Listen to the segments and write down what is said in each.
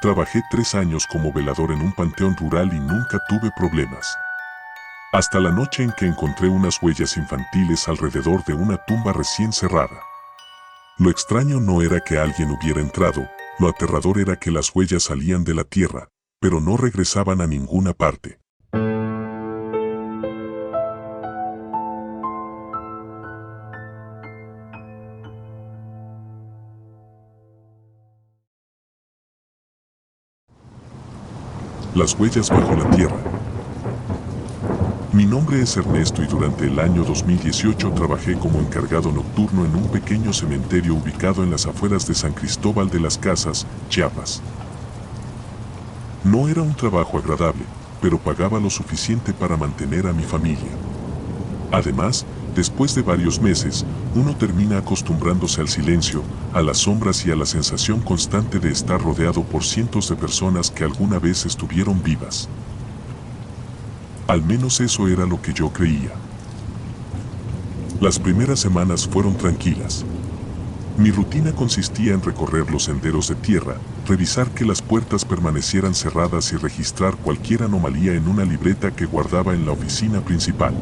Trabajé 3 años como velador en un panteón rural y nunca tuve problemas. Hasta la noche en que encontré unas huellas infantiles alrededor de una tumba recién cerrada. Lo extraño no era que alguien hubiera entrado, lo aterrador era que las huellas salían de la tierra, pero no regresaban a ninguna parte. Las huellas bajo la tierra. Mi nombre es Ernesto y durante el año 2018 trabajé como encargado nocturno en un pequeño cementerio ubicado en las afueras de San Cristóbal de las Casas, Chiapas. No era un trabajo agradable, pero pagaba lo suficiente para mantener a mi familia. Además, después de varios meses, uno termina acostumbrándose al silencio, a las sombras y a la sensación constante de estar rodeado por cientos de personas que alguna vez estuvieron vivas. Al menos eso era lo que yo creía. Las primeras semanas fueron tranquilas. Mi rutina consistía en recorrer los senderos de tierra, revisar que las puertas permanecieran cerradas y registrar cualquier anomalía en una libreta que guardaba en la oficina principal.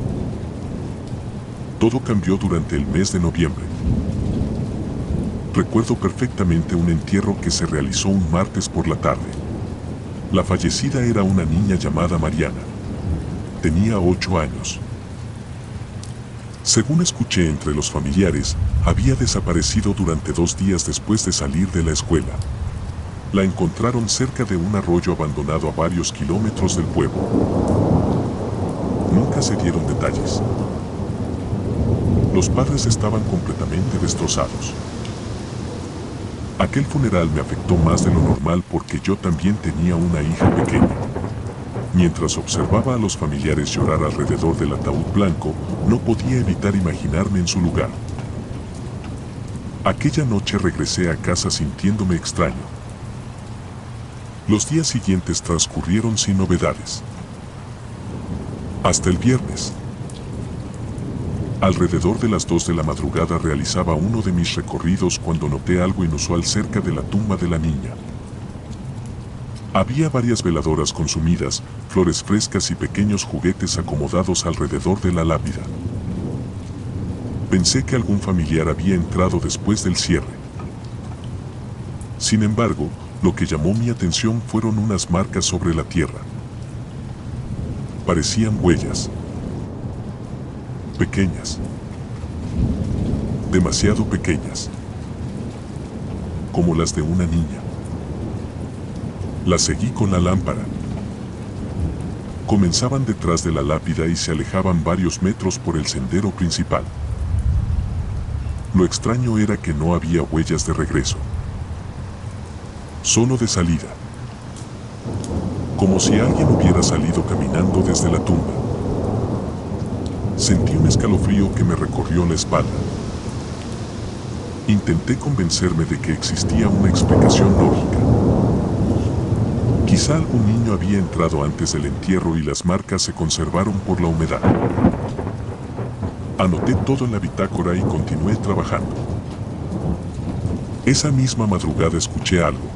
Todo cambió durante el mes de noviembre. Recuerdo perfectamente un entierro que se realizó un martes por la tarde. La fallecida era una niña llamada Mariana. Tenía 8 años. Según escuché entre los familiares, había desaparecido durante 2 días después de salir de la escuela. La encontraron cerca de un arroyo abandonado a varios kilómetros del pueblo. Nunca se dieron detalles. Los padres estaban completamente destrozados. Aquel funeral me afectó más de lo normal porque yo también tenía una hija pequeña. Mientras observaba a los familiares llorar alrededor del ataúd blanco, no podía evitar imaginarme en su lugar. Aquella noche regresé a casa sintiéndome extraño. Los días siguientes transcurrieron sin novedades. Hasta el viernes. Alrededor de las 2 de la madrugada realizaba uno de mis recorridos cuando noté algo inusual cerca de la tumba de la niña. Había varias veladoras consumidas, flores frescas y pequeños juguetes acomodados alrededor de la lápida. Pensé que algún familiar había entrado después del cierre. Sin embargo, lo que llamó mi atención fueron unas marcas sobre la tierra. Parecían huellas. Pequeñas. Demasiado pequeñas. Como las de una niña. La seguí con la lámpara. Comenzaban detrás de la lápida y se alejaban varios metros por el sendero principal. Lo extraño era que no había huellas de regreso. Solo de salida. Como si alguien hubiera salido caminando desde la tumba. Sentí un escalofrío que me recorrió la espalda. Intenté convencerme de que existía una explicación lógica. Quizá algún niño había entrado antes del entierro y las marcas se conservaron por la humedad. Anoté todo en la bitácora y continué trabajando. Esa misma madrugada escuché algo.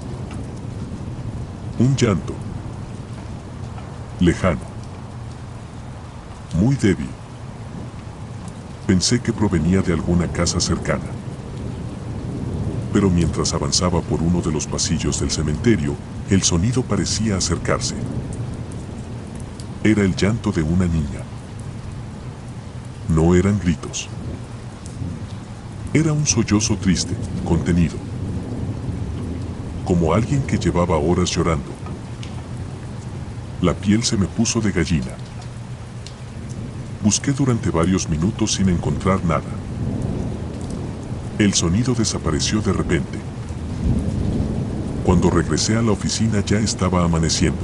Un llanto. Lejano. Muy débil. Pensé que provenía de alguna casa cercana. Pero mientras avanzaba por uno de los pasillos del cementerio, el sonido parecía acercarse. Era el llanto de una niña. No eran gritos. Era un sollozo triste, contenido. Como alguien que llevaba horas llorando. La piel se me puso de gallina. Busqué durante varios minutos sin encontrar nada. El sonido desapareció de repente. Cuando regresé a la oficina ya estaba amaneciendo.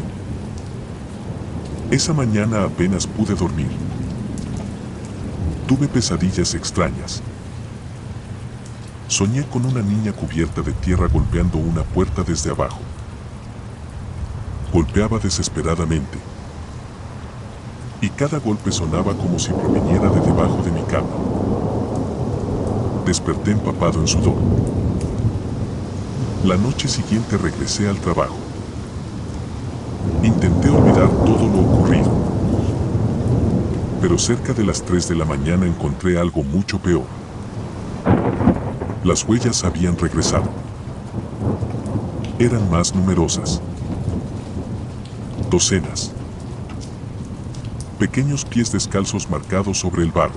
Esa mañana apenas pude dormir. Tuve pesadillas extrañas. Soñé con una niña cubierta de tierra golpeando una puerta desde abajo. Golpeaba desesperadamente. Y cada golpe sonaba como si proviniera de debajo de mi cama. Desperté empapado en sudor. La noche siguiente regresé al trabajo. Intenté olvidar todo lo ocurrido. Pero cerca de las 3 de la mañana encontré algo mucho peor. Las huellas habían regresado. Eran más numerosas. Docenas. Pequeños pies descalzos marcados sobre el barro.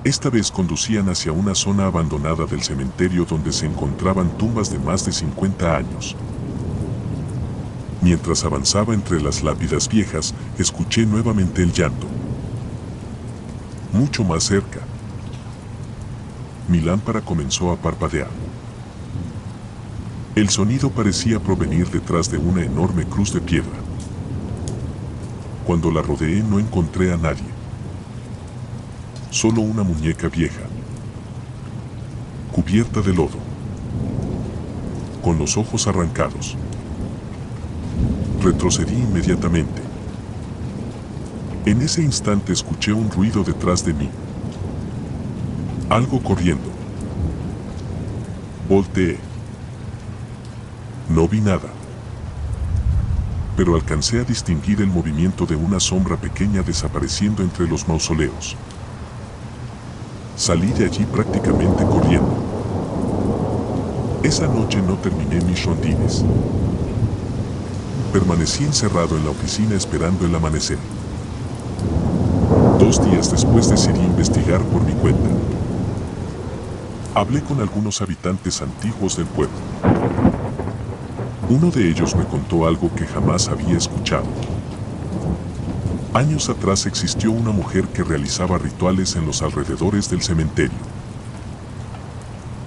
Esta vez conducían hacia una zona abandonada del cementerio donde se encontraban tumbas de más de 50 años. Mientras avanzaba entre las lápidas viejas, escuché nuevamente el llanto. Mucho más cerca. Mi lámpara comenzó a parpadear. El sonido parecía provenir detrás de una enorme cruz de piedra. Cuando la rodeé no encontré a nadie. Solo una muñeca vieja, cubierta de lodo, con los ojos arrancados. Retrocedí inmediatamente. En ese instante escuché un ruido detrás de mí. Algo corriendo. Volteé. No vi nada. Pero alcancé a distinguir el movimiento de una sombra pequeña desapareciendo entre los mausoleos. Salí de allí prácticamente corriendo. Esa noche no terminé mis rondines. Permanecí encerrado en la oficina esperando el amanecer. 2 días después decidí investigar por mi cuenta. Hablé con algunos habitantes antiguos del pueblo. Uno de ellos me contó algo que jamás había escuchado. Años atrás existió una mujer que realizaba rituales en los alrededores del cementerio.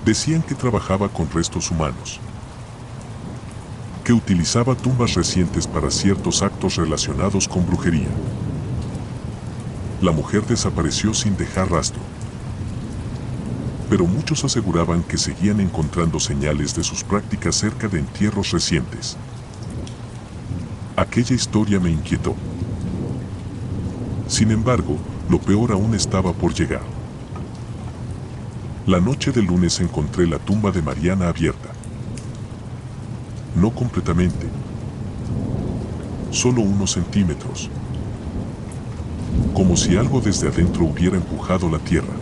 Decían que trabajaba con restos humanos, que utilizaba tumbas recientes para ciertos actos relacionados con brujería. La mujer desapareció sin dejar rastro, pero muchos aseguraban que seguían encontrando señales de sus prácticas cerca de entierros recientes. Aquella historia me inquietó. Sin embargo, lo peor aún estaba por llegar. La noche del lunes encontré la tumba de Mariana abierta. No completamente. Solo unos centímetros. Como si algo desde adentro hubiera empujado la tierra.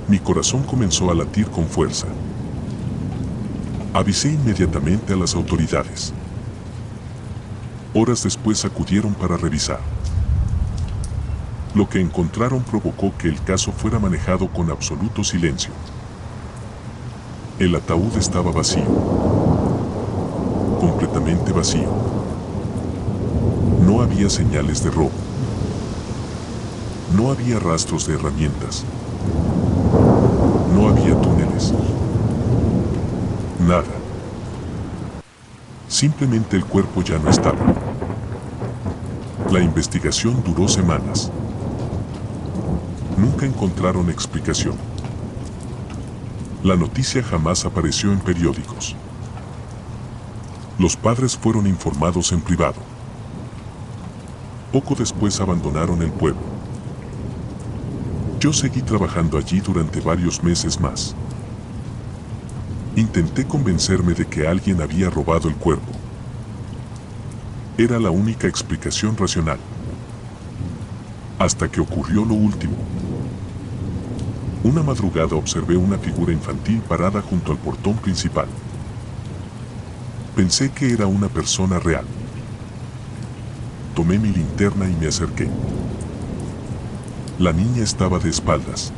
Mi corazón comenzó a latir con fuerza. Avisé inmediatamente a las autoridades. Horas después acudieron para revisar. Lo que encontraron provocó que el caso fuera manejado con absoluto silencio. El ataúd estaba vacío. Completamente vacío. No había señales de robo. No había rastros de herramientas. No había túneles. Nada. Simplemente el cuerpo ya no estaba. La investigación duró semanas. Nunca encontraron explicación. La noticia jamás apareció en periódicos. Los padres fueron informados en privado. Poco después abandonaron el pueblo. Yo seguí trabajando allí durante varios meses más. Intenté convencerme de que alguien había robado el cuerpo. Era la única explicación racional. Hasta que ocurrió lo último. Una madrugada observé una figura infantil parada junto al portón principal. Pensé que era una persona real. Tomé mi linterna y me acerqué. La niña estaba de espaldas.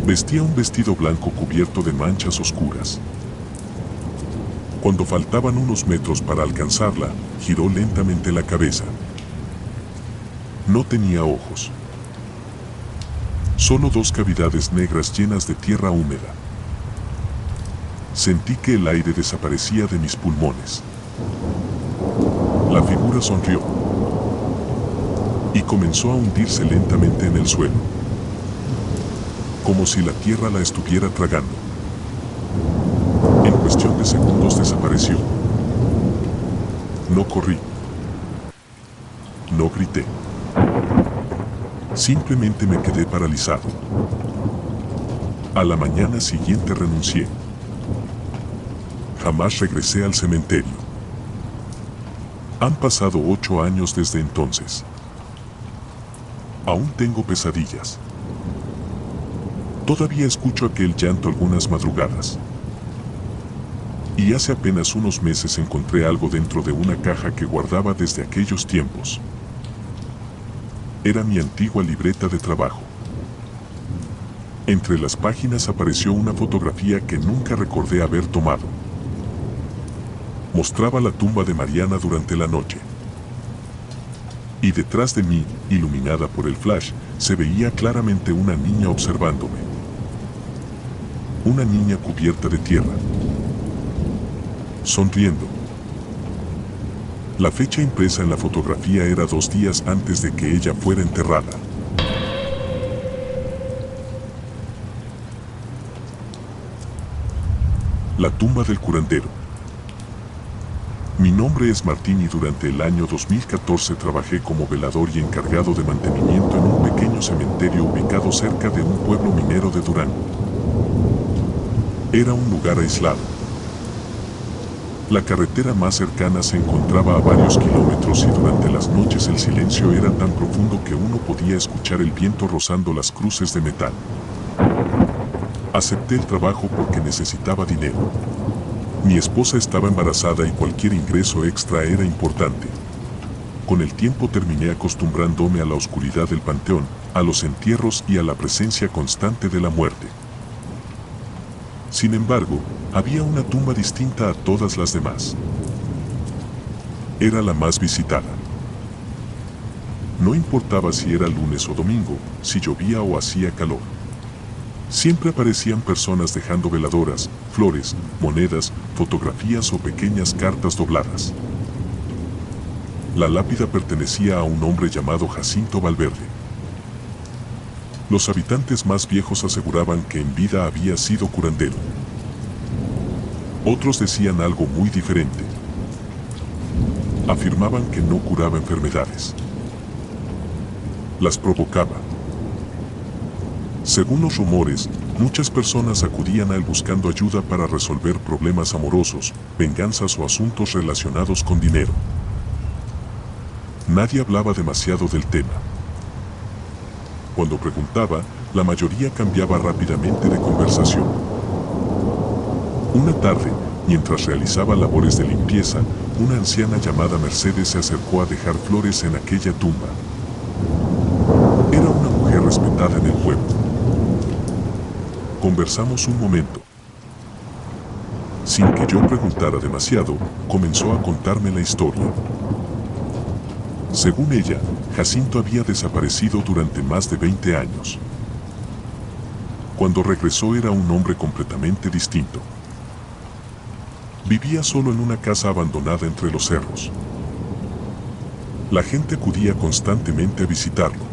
Vestía un vestido blanco cubierto de manchas oscuras. Cuando faltaban unos metros para alcanzarla, giró lentamente la cabeza. No tenía ojos. Solo 2 cavidades negras llenas de tierra húmeda. Sentí que el aire desaparecía de mis pulmones. La figura sonrió y comenzó a hundirse lentamente en el suelo, como si la tierra la estuviera tragando. En cuestión de segundos desapareció. No corrí. No grité. Simplemente me quedé paralizado. A la mañana siguiente renuncié. Jamás regresé al cementerio. Han pasado 8 años desde entonces. Aún tengo pesadillas. Todavía escucho aquel llanto algunas madrugadas. Y hace apenas unos meses encontré algo dentro de una caja que guardaba desde aquellos tiempos. Era mi antigua libreta de trabajo. Entre las páginas apareció una fotografía que nunca recordé haber tomado. Mostraba la tumba de Mariana durante la noche. Y detrás de mí, iluminada por el flash, se veía claramente una niña observándome. Una niña cubierta de tierra. Sonriendo. La fecha impresa en la fotografía era 2 días antes de que ella fuera enterrada. La tumba del curandero. Mi nombre es Martín y durante el año 2014 trabajé como velador y encargado de mantenimiento en un pequeño cementerio ubicado cerca de un pueblo minero de Durango. Era un lugar aislado. La carretera más cercana se encontraba a varios kilómetros y durante las noches el silencio era tan profundo que uno podía escuchar el viento rozando las cruces de metal. Acepté el trabajo porque necesitaba dinero. Mi esposa estaba embarazada y cualquier ingreso extra era importante. Con el tiempo terminé acostumbrándome a la oscuridad del panteón, a los entierros y a la presencia constante de la muerte. Sin embargo, había una tumba distinta a todas las demás. Era la más visitada. No importaba si era lunes o domingo, si llovía o hacía calor. Siempre aparecían personas dejando veladoras, flores, monedas, fotografías o pequeñas cartas dobladas. La lápida pertenecía a un hombre llamado Jacinto Valverde. Los habitantes más viejos aseguraban que en vida había sido curandero. Otros decían algo muy diferente. Afirmaban que no curaba enfermedades. Las provocaba. Según los rumores, muchas personas acudían a él buscando ayuda para resolver problemas amorosos, venganzas o asuntos relacionados con dinero. Nadie hablaba demasiado del tema. Cuando preguntaba, la mayoría cambiaba rápidamente de conversación. Una tarde, mientras realizaba labores de limpieza, una anciana llamada Mercedes se acercó a dejar flores en aquella tumba. Era una mujer respetada en el pueblo. Conversamos un momento. Sin que yo preguntara demasiado, comenzó a contarme la historia. Según ella, Jacinto había desaparecido durante más de 20 años. Cuando regresó era un hombre completamente distinto. Vivía solo en una casa abandonada entre los cerros. La gente acudía constantemente a visitarlo.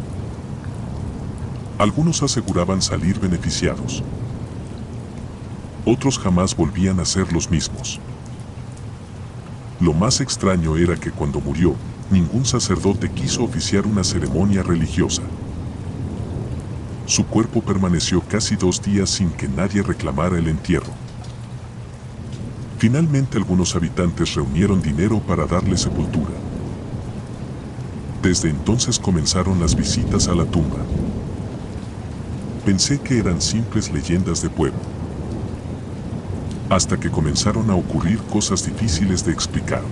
Algunos aseguraban salir beneficiados. Otros jamás volvían a ser los mismos. Lo más extraño era que cuando murió, ningún sacerdote quiso oficiar una ceremonia religiosa. Su cuerpo permaneció casi 2 días sin que nadie reclamara el entierro. Finalmente algunos habitantes reunieron dinero para darle sepultura. Desde entonces comenzaron las visitas a la tumba. Pensé que eran simples leyendas de pueblo. Hasta que comenzaron a ocurrir cosas difíciles de explicar.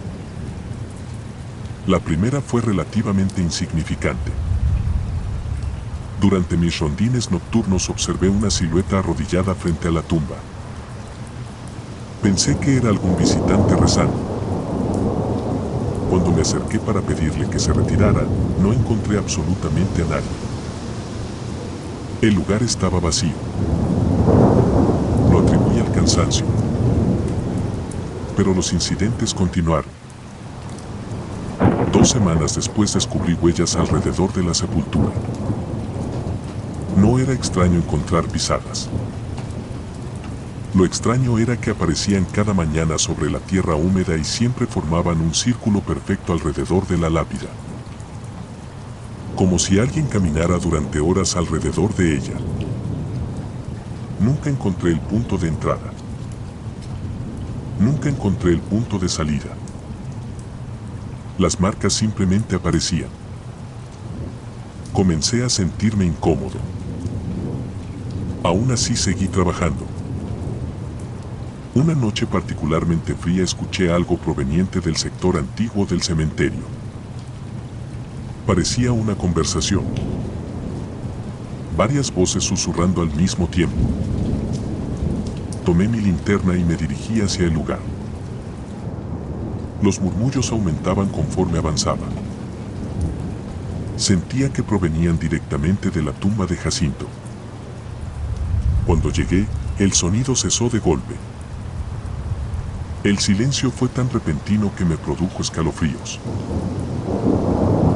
La primera fue relativamente insignificante. Durante mis rondines nocturnos observé una silueta arrodillada frente a la tumba. Pensé que era algún visitante rezando. Cuando me acerqué para pedirle que se retirara, no encontré absolutamente a nadie. El lugar estaba vacío. Lo atribuí al cansancio. Pero los incidentes continuaron. 2 semanas después descubrí huellas alrededor de la sepultura. No era extraño encontrar pisadas. Lo extraño era que aparecían cada mañana sobre la tierra húmeda y siempre formaban un círculo perfecto alrededor de la lápida. Como si alguien caminara durante horas alrededor de ella. Nunca encontré el punto de entrada. Nunca encontré el punto de salida. Las marcas simplemente aparecían. Comencé a sentirme incómodo. Aún así seguí trabajando. Una noche particularmente fría escuché algo proveniente del sector antiguo del cementerio. Parecía una conversación. Varias voces susurrando al mismo tiempo. Tomé mi linterna y me dirigí hacia el lugar. Los murmullos aumentaban conforme avanzaba. Sentía que provenían directamente de la tumba de Jacinto. Cuando llegué, el sonido cesó de golpe. El silencio fue tan repentino que me produjo escalofríos.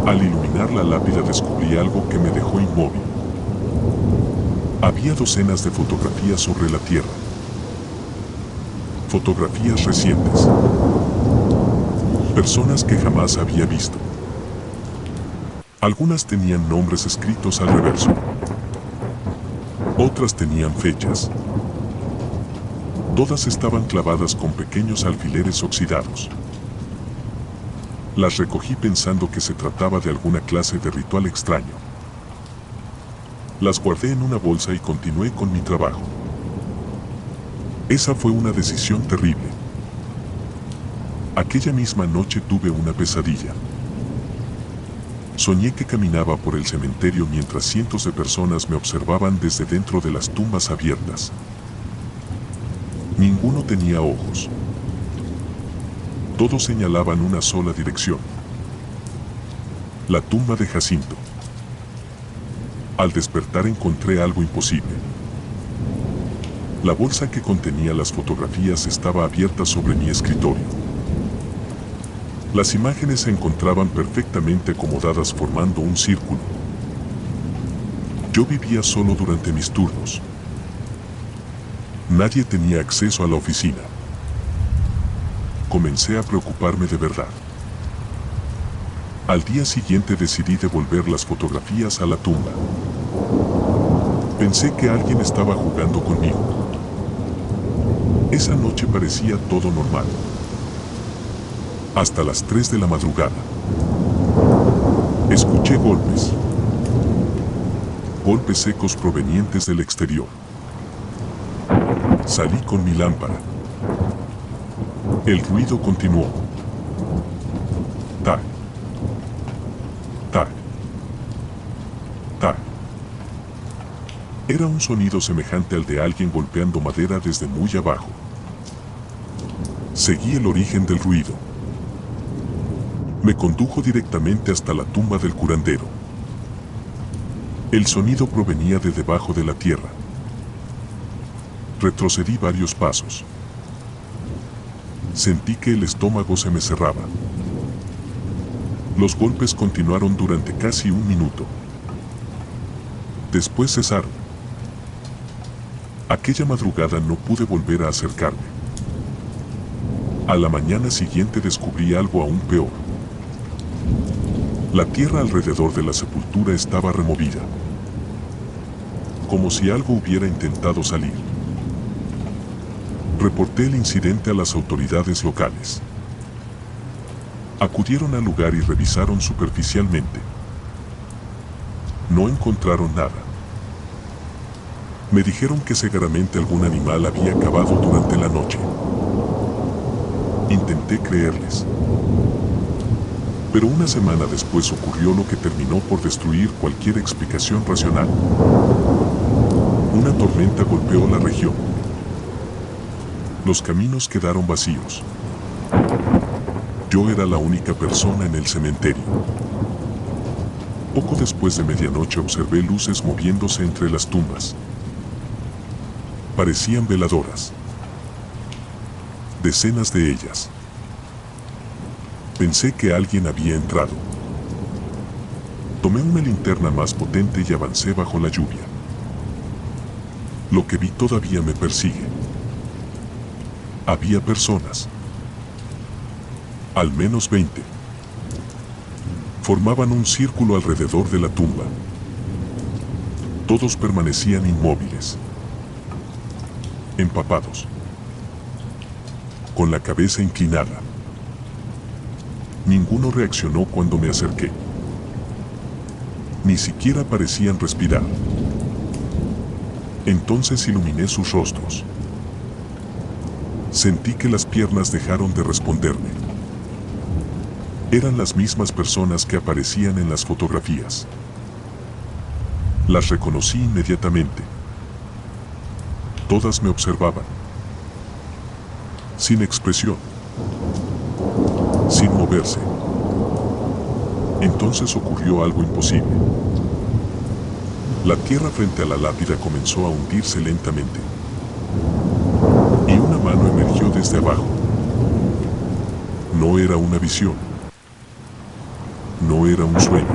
Al iluminar la lápida descubrí algo que me dejó inmóvil. Había docenas de fotografías sobre la tierra. Fotografías recientes. Personas que jamás había visto. Algunas tenían nombres escritos al reverso. Otras tenían fechas. Todas estaban clavadas con pequeños alfileres oxidados. Las recogí pensando que se trataba de alguna clase de ritual extraño. Las guardé en una bolsa y continué con mi trabajo. Esa fue una decisión terrible. Aquella misma noche tuve una pesadilla. Soñé que caminaba por el cementerio mientras cientos de personas me observaban desde dentro de las tumbas abiertas. Ninguno tenía ojos. Todos señalaban una sola dirección. La tumba de Jacinto. Al despertar encontré algo imposible. La bolsa que contenía las fotografías estaba abierta sobre mi escritorio. Las imágenes se encontraban perfectamente acomodadas formando un círculo. Yo vivía solo durante mis turnos. Nadie tenía acceso a la oficina. Comencé a preocuparme de verdad. Al día siguiente decidí devolver las fotografías a la tumba. Pensé que alguien estaba jugando conmigo. Esa noche parecía todo normal. Hasta las 3 de la madrugada. Escuché golpes. Golpes secos provenientes del exterior. Salí con mi lámpara. El ruido continuó. Tac. Tac. Tac. Era un sonido semejante al de alguien golpeando madera desde muy abajo. Seguí el origen del ruido. Me condujo directamente hasta la tumba del curandero. El sonido provenía de debajo de la tierra. Retrocedí varios pasos. Sentí que el estómago se me cerraba. Los golpes continuaron durante casi un minuto. Después cesaron. Aquella madrugada no pude volver a acercarme. A la mañana siguiente descubrí algo aún peor. La tierra alrededor de la sepultura estaba removida. Como si algo hubiera intentado salir. Reporté el incidente a las autoridades locales. Acudieron al lugar y revisaron superficialmente. No encontraron nada. Me dijeron que seguramente algún animal había cavado durante la noche. Intenté creerles. Pero una semana después ocurrió lo que terminó por destruir cualquier explicación racional. Una tormenta golpeó la región. Los caminos quedaron vacíos. Yo era la única persona en el cementerio. Poco después de medianoche observé luces moviéndose entre las tumbas. Parecían veladoras. Decenas de ellas. Pensé que alguien había entrado. Tomé una linterna más potente y avancé bajo la lluvia. Lo que vi todavía me persigue. Había personas. Al menos 20. Formaban un círculo alrededor de la tumba. Todos permanecían inmóviles. Empapados. con la cabeza inclinada. Ninguno reaccionó cuando me acerqué. Ni siquiera parecían respirar. Entonces iluminé sus rostros. Sentí que las piernas dejaron de responderme. Eran las mismas personas que aparecían en las fotografías. Las reconocí inmediatamente. Todas me observaban. Sin expresión. Sin moverse. Entonces ocurrió algo imposible. La tierra frente a la lápida comenzó a hundirse lentamente. Y una mano emergió desde abajo. No era una visión. No era un sueño.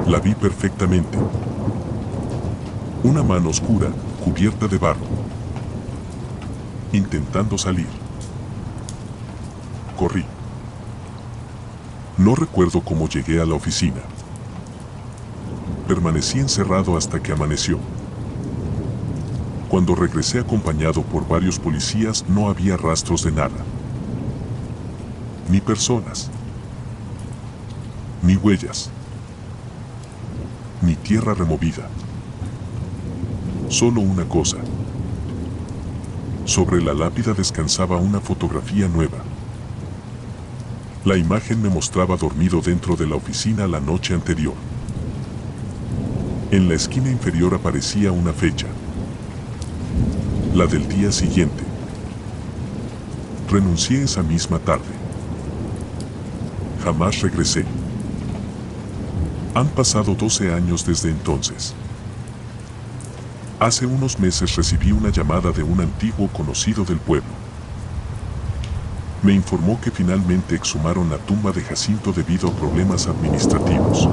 La vi perfectamente. Una mano oscura, cubierta de barro. Intentando salir. Corrí. No recuerdo cómo llegué a la oficina. Permanecí encerrado hasta que amaneció. Cuando regresé acompañado por varios policías, no había rastros de nada. Ni personas. Ni huellas. Ni tierra removida. Solo una cosa. Sobre la lápida descansaba una fotografía nueva. La imagen me mostraba dormido dentro de la oficina la noche anterior. En la esquina inferior aparecía una fecha. La del día siguiente. Renuncié esa misma tarde. Jamás regresé. Han pasado 12 años desde entonces. Hace unos meses recibí una llamada de un antiguo conocido del pueblo. Me informó que finalmente exhumaron la tumba de Jacinto debido a problemas administrativos.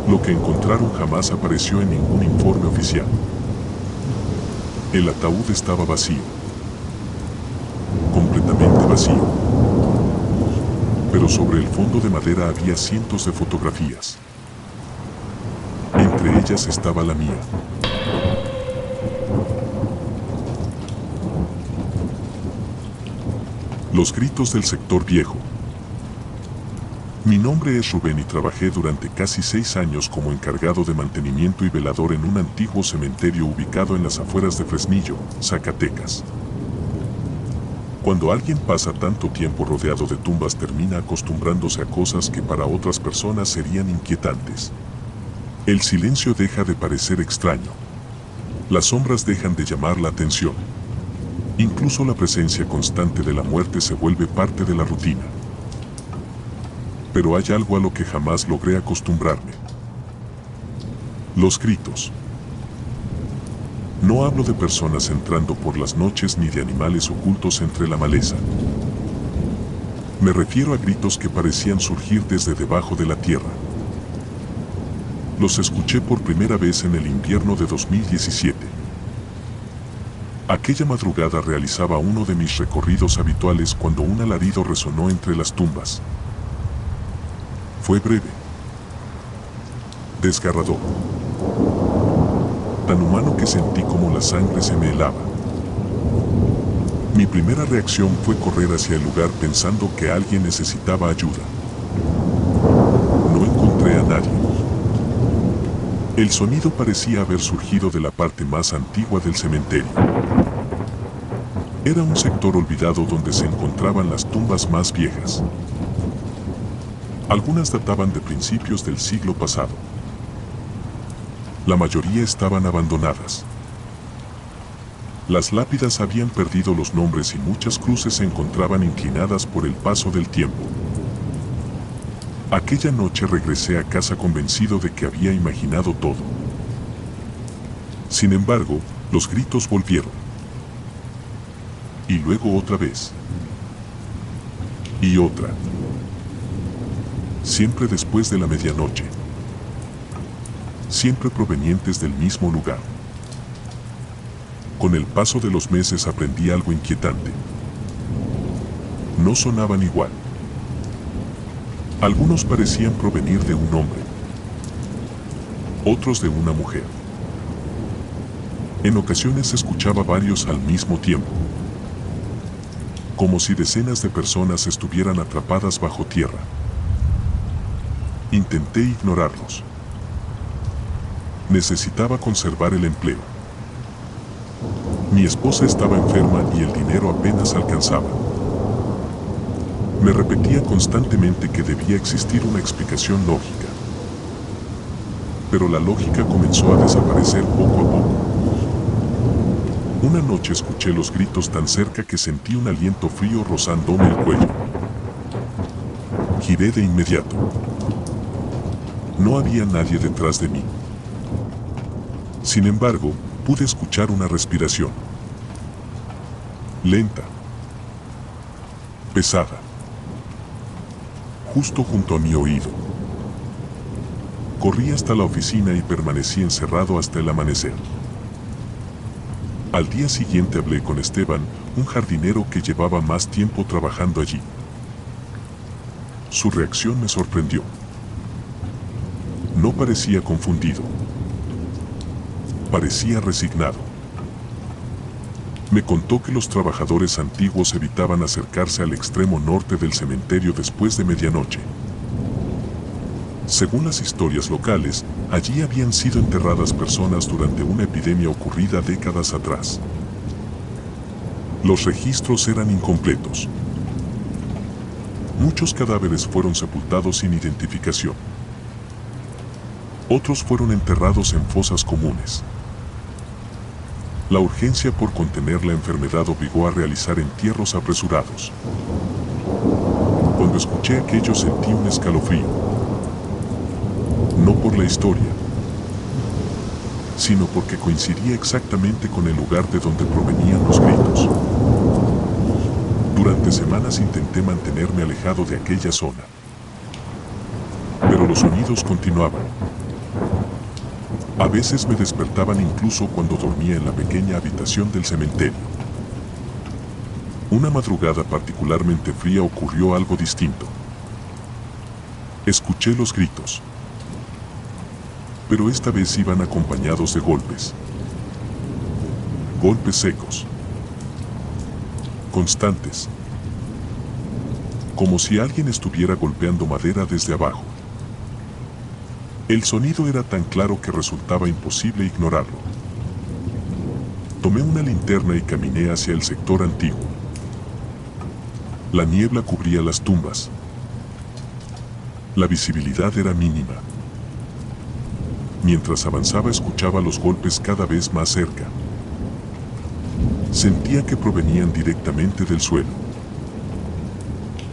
Lo que encontraron jamás apareció en ningún informe oficial. El ataúd estaba vacío. Completamente vacío. Pero sobre el fondo de madera había cientos de fotografías. Entre ellas estaba la mía. Los gritos del sector viejo. Mi nombre es Rubén y trabajé durante casi 6 años como encargado de mantenimiento y velador en un antiguo cementerio ubicado en las afueras de Fresnillo, Zacatecas. Cuando alguien pasa tanto tiempo rodeado de tumbas termina acostumbrándose a cosas que para otras personas serían inquietantes. El silencio deja de parecer extraño. Las sombras dejan de llamar la atención. Incluso la presencia constante de la muerte se vuelve parte de la rutina. Pero hay algo a lo que jamás logré acostumbrarme. Los gritos. No hablo de personas entrando por las noches ni de animales ocultos entre la maleza. Me refiero a gritos que parecían surgir desde debajo de la tierra. Los escuché por primera vez en el invierno de 2017. Aquella madrugada realizaba uno de mis recorridos habituales cuando un alarido resonó entre las tumbas. Fue breve. Desgarrador. Tan humano que sentí como la sangre se me helaba. Mi primera reacción fue correr hacia el lugar pensando que alguien necesitaba ayuda. No encontré a nadie. El sonido parecía haber surgido de la parte más antigua del cementerio. Era un sector olvidado donde se encontraban las tumbas más viejas. Algunas databan de principios del siglo pasado. La mayoría estaban abandonadas. Las lápidas habían perdido los nombres y muchas cruces se encontraban inclinadas por el paso del tiempo. Aquella noche regresé a casa convencido de que había imaginado todo. Sin embargo, los gritos volvieron. Y luego otra vez. Y otra. Siempre después de la medianoche. Siempre provenientes del mismo lugar. Con el paso de los meses aprendí algo inquietante. No sonaban igual. Algunos parecían provenir de un hombre. Otros de una mujer. En ocasiones escuchaba varios al mismo tiempo. como si decenas de personas estuvieran atrapadas bajo tierra. Intenté ignorarlos. Necesitaba conservar el empleo. Mi esposa estaba enferma y el dinero apenas alcanzaba. Me repetía constantemente que debía existir una explicación lógica. Pero la lógica comenzó a desaparecer poco a poco. Una noche escuché los gritos tan cerca que sentí un aliento frío rozándome el cuello. Giré de inmediato. No había nadie detrás de mí. Sin embargo, pude escuchar una respiración. Lenta. Pesada. Justo junto a mi oído. Corrí hasta la oficina y permanecí encerrado hasta el amanecer. Al día siguiente hablé con Esteban, un jardinero que llevaba más tiempo trabajando allí. Su reacción me sorprendió. No parecía confundido. Parecía resignado. Me contó que los trabajadores antiguos evitaban acercarse al extremo norte del cementerio después de medianoche. Según las historias locales, allí habían sido enterradas personas durante una epidemia ocurrida décadas atrás. Los registros eran incompletos. Muchos cadáveres fueron sepultados sin identificación. Otros fueron enterrados en fosas comunes. La urgencia por contener la enfermedad obligó a realizar entierros apresurados. Cuando escuché aquello sentí un escalofrío. No por la historia, sino porque coincidía exactamente con el lugar de donde provenían los gritos. Durante semanas intenté mantenerme alejado de aquella zona. Pero los sonidos continuaban. A veces me despertaban incluso cuando dormía en la pequeña habitación del cementerio. Una madrugada particularmente fría ocurrió algo distinto. Escuché los gritos. Pero esta vez iban acompañados de golpes. Golpes secos. Constantes. Como si alguien estuviera golpeando madera desde abajo. El sonido era tan claro que resultaba imposible ignorarlo. Tomé una linterna y caminé hacia el sector antiguo. La niebla cubría las tumbas. La visibilidad era mínima. Mientras avanzaba escuchaba los golpes cada vez más cerca. Sentía que provenían directamente del suelo.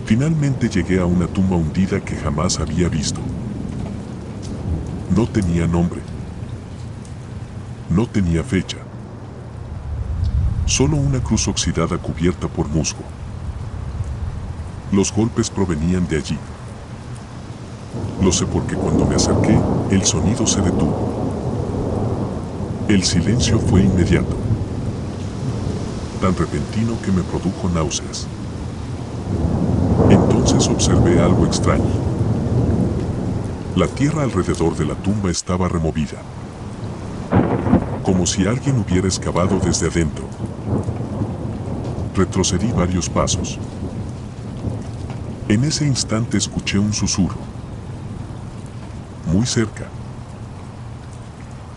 Finalmente llegué a una tumba hundida que jamás había visto. No tenía nombre. No tenía fecha. Solo una cruz oxidada cubierta por musgo. Los golpes provenían de allí. Lo sé porque cuando me acerqué, el sonido se detuvo. El silencio fue inmediato. Tan repentino que me produjo náuseas. Entonces observé algo extraño. La tierra alrededor de la tumba estaba removida. Como si alguien hubiera excavado desde adentro. Retrocedí varios pasos. En ese instante escuché un susurro. Muy cerca.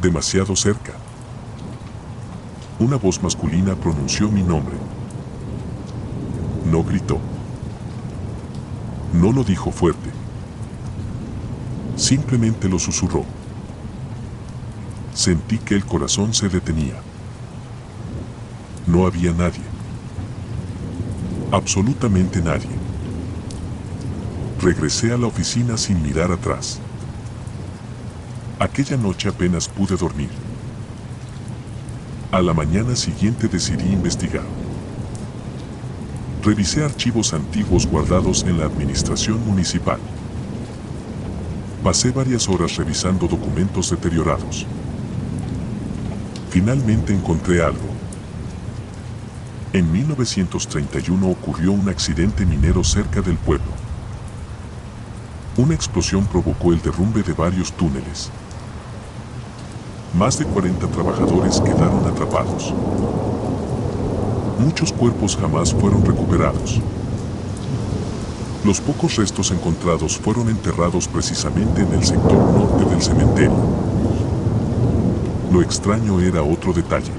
Demasiado cerca. Una voz masculina pronunció mi nombre. No gritó. No lo dijo fuerte. Simplemente lo susurró. Sentí que el corazón se detenía. No había nadie. Absolutamente nadie. Regresé a la oficina sin mirar atrás. Aquella noche apenas pude dormir. A la mañana siguiente decidí investigar. Revisé archivos antiguos guardados en la administración municipal. Pasé varias horas revisando documentos deteriorados. Finalmente encontré algo. En 1931 ocurrió un accidente minero cerca del pueblo. Una explosión provocó el derrumbe de varios túneles. Más de 40 trabajadores quedaron atrapados. Muchos cuerpos jamás fueron recuperados. Los pocos restos encontrados fueron enterrados precisamente en el sector norte del cementerio. Lo extraño era otro detalle.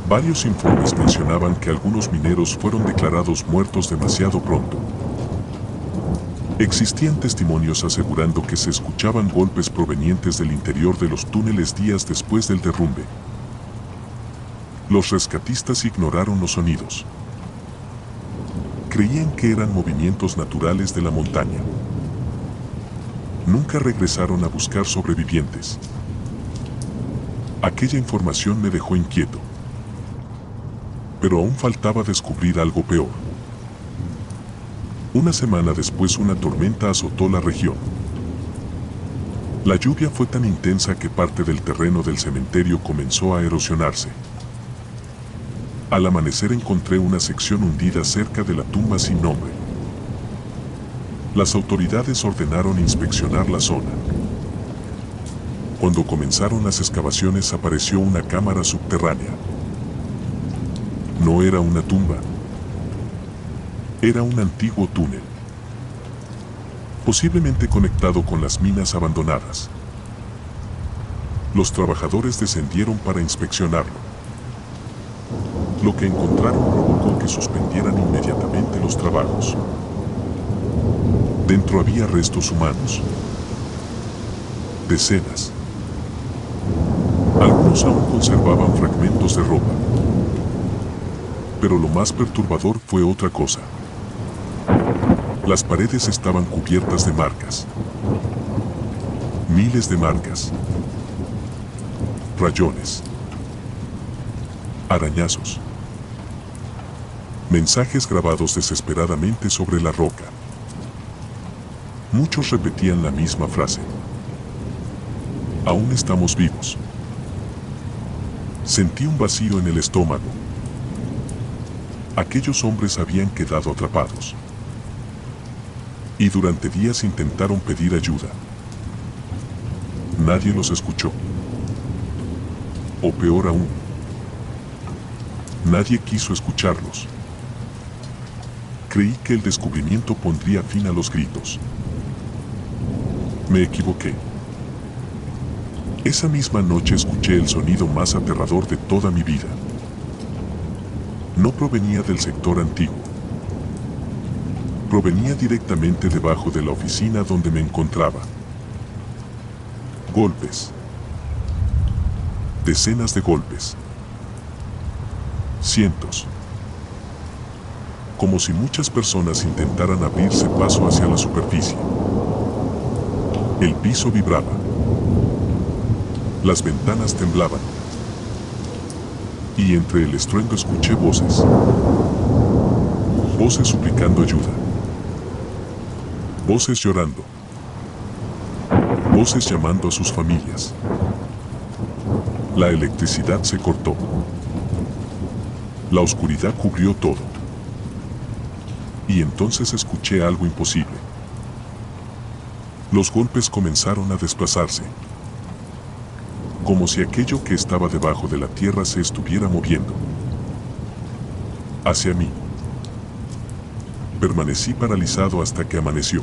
Varios informes mencionaban que algunos mineros fueron declarados muertos demasiado pronto. Existían testimonios asegurando que se escuchaban golpes provenientes del interior de los túneles días después del derrumbe. Los rescatistas ignoraron los sonidos. Creían que eran movimientos naturales de la montaña. Nunca regresaron a buscar sobrevivientes. Aquella información me dejó inquieto. Pero aún faltaba descubrir algo peor. Una semana después una tormenta azotó la región. La lluvia fue tan intensa que parte del terreno del cementerio comenzó a erosionarse. Al amanecer encontré una sección hundida cerca de la tumba sin nombre. Las autoridades ordenaron inspeccionar la zona. Cuando comenzaron las excavaciones apareció una cámara subterránea. No era una tumba. Era un antiguo túnel. Posiblemente conectado con las minas abandonadas. Los trabajadores descendieron para inspeccionarlo. Lo que encontraron provocó que suspendieran inmediatamente los trabajos. Dentro había restos humanos. Decenas. Algunos aún conservaban fragmentos de ropa. Pero lo más perturbador fue otra cosa. Las paredes estaban cubiertas de marcas. Miles de marcas. Rayones. Arañazos. Mensajes grabados desesperadamente sobre la roca. Muchos repetían la misma frase. Aún estamos vivos. Sentí un vacío en el estómago. Aquellos hombres habían quedado atrapados. Y durante días intentaron pedir ayuda. Nadie los escuchó. O peor aún, nadie quiso escucharlos. Creí que el descubrimiento pondría fin a los gritos. Me equivoqué. Esa misma noche escuché el sonido más aterrador de toda mi vida. No provenía del sector antiguo. Provenía directamente debajo de la oficina donde me encontraba. Golpes. Decenas de golpes. Cientos. Como si muchas personas intentaran abrirse paso hacia la superficie. El piso vibraba. Las ventanas temblaban. Y entre el estruendo escuché voces. Voces suplicando ayuda. Voces llorando. Voces llamando a sus familias. La electricidad se cortó. La oscuridad cubrió todo. Y entonces escuché algo imposible. Los golpes comenzaron a desplazarse. Como si aquello que estaba debajo de la tierra se estuviera moviendo. Hacia mí. Permanecí paralizado hasta que amaneció.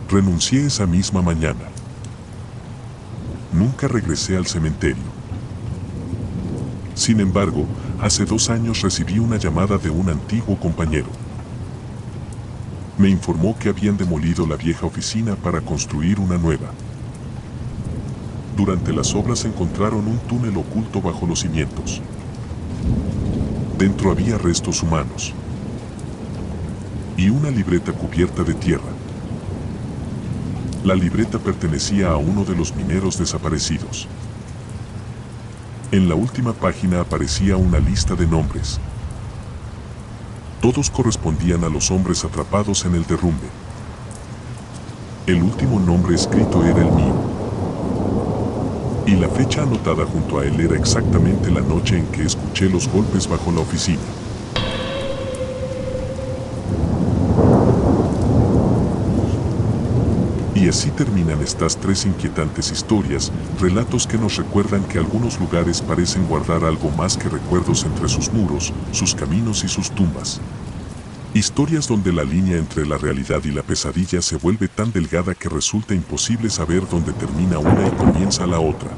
Renuncié esa misma mañana. Nunca regresé al cementerio. Sin embargo, hace 2 años recibí una llamada de un antiguo compañero. Me informó que habían demolido la vieja oficina para construir una nueva. Durante las obras encontraron un túnel oculto bajo los cimientos. Dentro había restos humanos. Y una libreta cubierta de tierra. La libreta pertenecía a uno de los mineros desaparecidos. En la última página aparecía una lista de nombres. Todos correspondían a los hombres atrapados en el derrumbe. El último nombre escrito era el mío. Y la fecha anotada junto a él era exactamente la noche en que escuché los golpes bajo la oficina. Y Y así terminan estas 3 inquietantes historias, relatos que nos recuerdan que algunos lugares parecen guardar algo más que recuerdos entre sus muros, sus caminos y sus tumbas. Historias donde la línea entre la realidad y la pesadilla se vuelve tan delgada que resulta imposible saber dónde termina una y comienza la otra.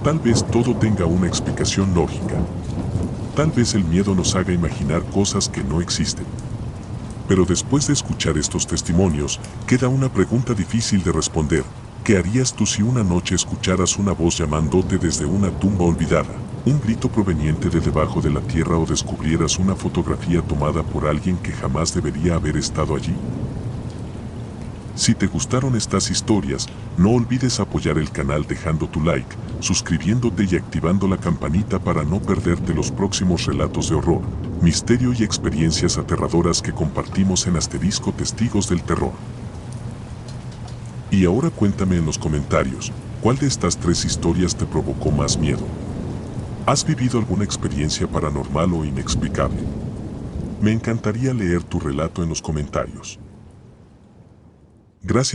Tal vez todo tenga una explicación lógica. Tal vez el miedo nos haga imaginar cosas que no existen. Pero después de escuchar estos testimonios, queda una pregunta difícil de responder. ¿Qué harías tú si una noche escucharas una voz llamándote desde una tumba olvidada, un grito proveniente de debajo de la tierra o descubrieras una fotografía tomada por alguien que jamás debería haber estado allí? Si te gustaron estas historias, no olvides apoyar el canal dejando tu like, suscribiéndote y activando la campanita para no perderte los próximos relatos de horror, misterio y experiencias aterradoras que compartimos en Asterisco Testigos del Terror. Y ahora cuéntame en los comentarios, ¿cuál de estas 3 historias te provocó más miedo? ¿Has vivido alguna experiencia paranormal o inexplicable? Me encantaría leer tu relato en los comentarios. Gracias.